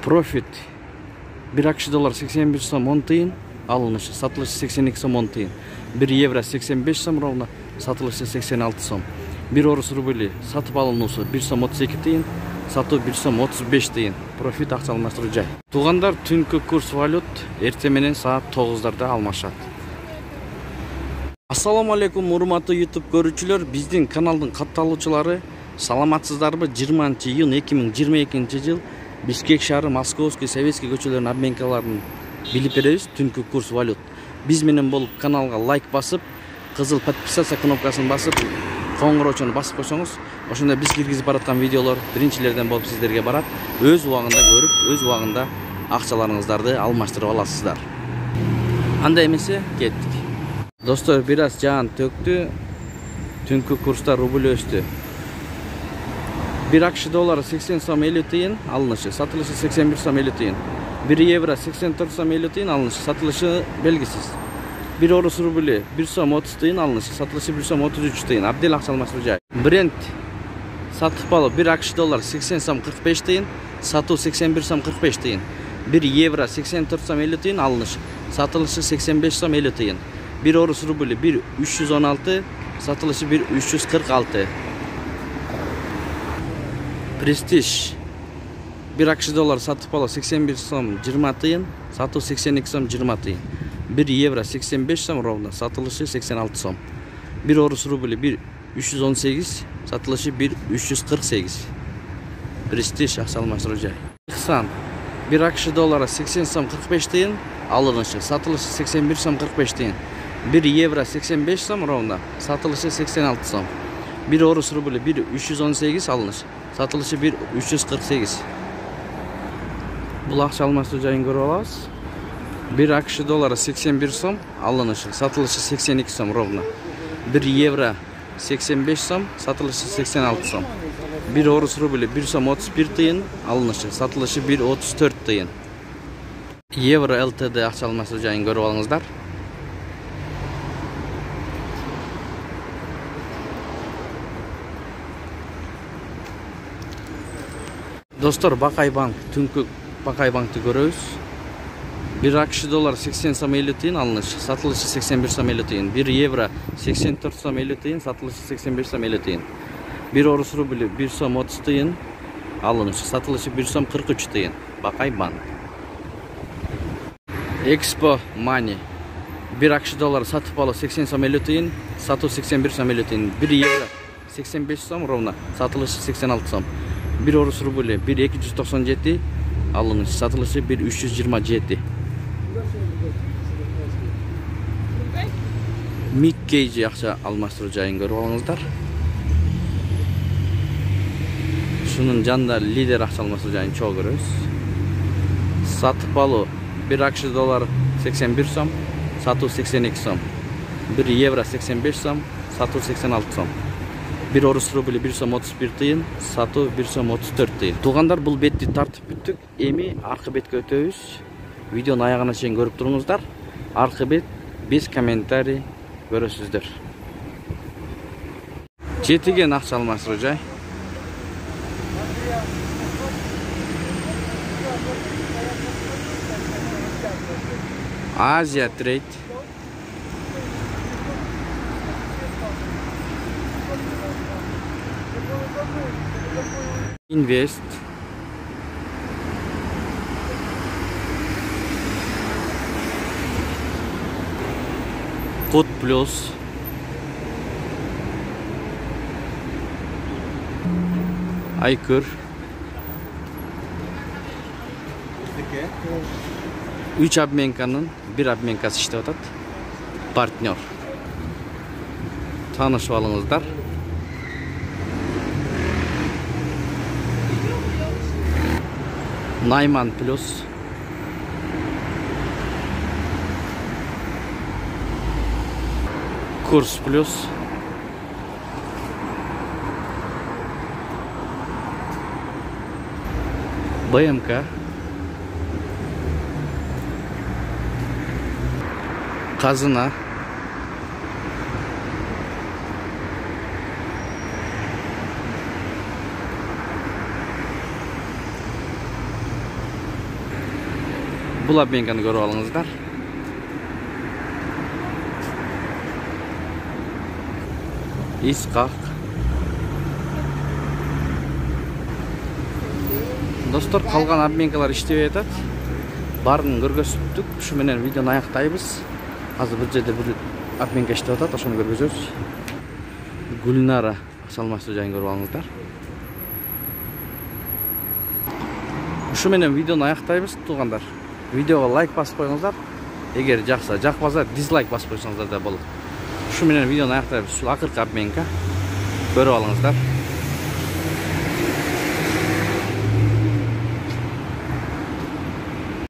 Profit 1 акш доллар 81 сом 10 тиын, алынышы, сатылышы 82 сом 10 тиын. 1 евро 85 сом ровно, сатылышы 86 сом. 1 орус рубли сатып алынуысы 1 сом 32 тиын, сатуу 1 сом 35 тиын. Профит акча алмаштыруу жай. Туугандар, түнкү курс валют эртең менен саат 9-дарда алмашат. Ассаламу алейкум, урматтуу YouTube көрүүчүлөр, биздин каналдын катталуучулары, саламатсыздарбы? 20 июнь 2022 жыл Бишкек шаары, Московский, Советский көчөлөрүнүн обменкаларын билип беребиз. Түнкү курс валют. Биз менен болуп каналга лайк басып, кызыл подписаться кнопкасын басып, коңгуроочуну басып койсоңуз, ошондо биз киргизип бараткан видеолор биринчилерден болуп сиздерге барат. Өз убагында көрүп, өз убагында акчаларыңыздарды алмаштырып аласыздар. Анда эмесе, кеттик. Достор, бир аз жаан төктү. Түнкү курста рубль өстү. 1 акш доллары 80 сом 50 тиын, алынышы, сатылышы 81 сом 50 тиын. 1 евро 84 сом 50 тиын, алынышы, сатылышы белгисиз. 1 орус рубли 1 сом 30 тиын, алынышы, сатылышы 1 сом 33 тиын. Абдел акча алмаштыруу жай. Бренд сатып алуу 1 акш доллар 80 сом 45 тиын, сатуу 81 сом 45 тиын. 1 евро 84 сом 50 тиын, алынышы, сатылышы 85 сом 50 тиын. 1 орус рубли 1 316, сатылышы 1 346. Престиж 1 акш доллар сатып алуу 81 сом 20 тиын, сатуу 82 сом 20 тиын. 1 евро 85 сом ровно, сатылышы 86 сом. 1 орус рубли 1 318, сатылышы 1 348. Престиж акча алмаштыруу жай. Ихсан 1 акш доллара 80 сом 45 тиын, алынышы, сатылышы 81 сом 45 тиын. 1 евро 85 сом ровно, сатылышы 86 сом. 1 орус рубли 1 318, алынышы, сатылышы 1 348. Бул акча алмаштыруу жайын көрүп алабыз. 1 акш доллара 81 сом, алынышы, сатылышы 82 сом ровно. 1 евро 85 сом, сатылышы 86 сом. 1 орус рубли 1 сом 31 тиын, алынышы, сатылышы 1 34 тиын. Евро ЛТД акча алмаштыруу жайын көрүп алыңыздар. Достор, Бакай банк, түнкү Бакай банкты көрөбүз. 1 акш доллар 80 сом 50 тиын, алынышы, сатылышы 81 сом 50 тиын. 1 евро 84 сом 50 тиын, сатылышы 85 сом 50 тиын. 1 орус рубли 1 сом 30 тиын, алынышы, сатылышы 1 сом 43 тиын. Бакай банк. Экспо Мани 1 акш доллар сатып алуу 80 сом 50 тиын, сатуу 81 сом 50 тиын. 1 евро 85 сом ровно, сатылышы 86 сом. 1 орус рубли 1 297, алынышы, сатылышы 1 327. Мик Кейджи акча алмаштыруу жайын көрүп алыңыздар. Шунун жанында лидер акча алмаштыруу жайын чогуу көрөбүз. Сатып алуу 1 акш доллар 81 сом, сатуу 82 сом. 1 евро 85 сом, сатуу 86 сом. 1 орус рубли 1 сом 31 тиын, сатуу 1 сом 34 тиын. Туугандар, бул бетти тартып бүттүк. Эми аркы бетке өтөбүз. Видеонун аягына чейин көрүп туруңуздар. Аркы бет без комментарий көрөсүздөр. Жетиген акча алмаштыруу жай. Азия трейд. Инвест. Код плюс. Айкыр. 3 обменканын 1 обменкасы иштеп атат. Партнер. Таанышып алыңыздар. Найман плюс. Курс плюс. БМК. Казына. Бул обменканы көрүп алыңыздар. Искак. Достор, калган обменкалар иштебей атат. Барын көргөзүптүк. Ушу менен видеону аяктайбыз. Азыр бул жерде бир обменка иштеп атат, ошону көргөзөбүз. Гүлнара салмактуу жайын көрүп алыңыздар. Ушу менен видеону аяктайбыз, туугандар. Видеого лайк басып коюңуздар. Эгер жакса, жакпаса дизлайк басып койсоңуздар да болот. Ушу менен видеону аяктайбыз. Ушул акыркы обменка. Көрүп алыңыздар.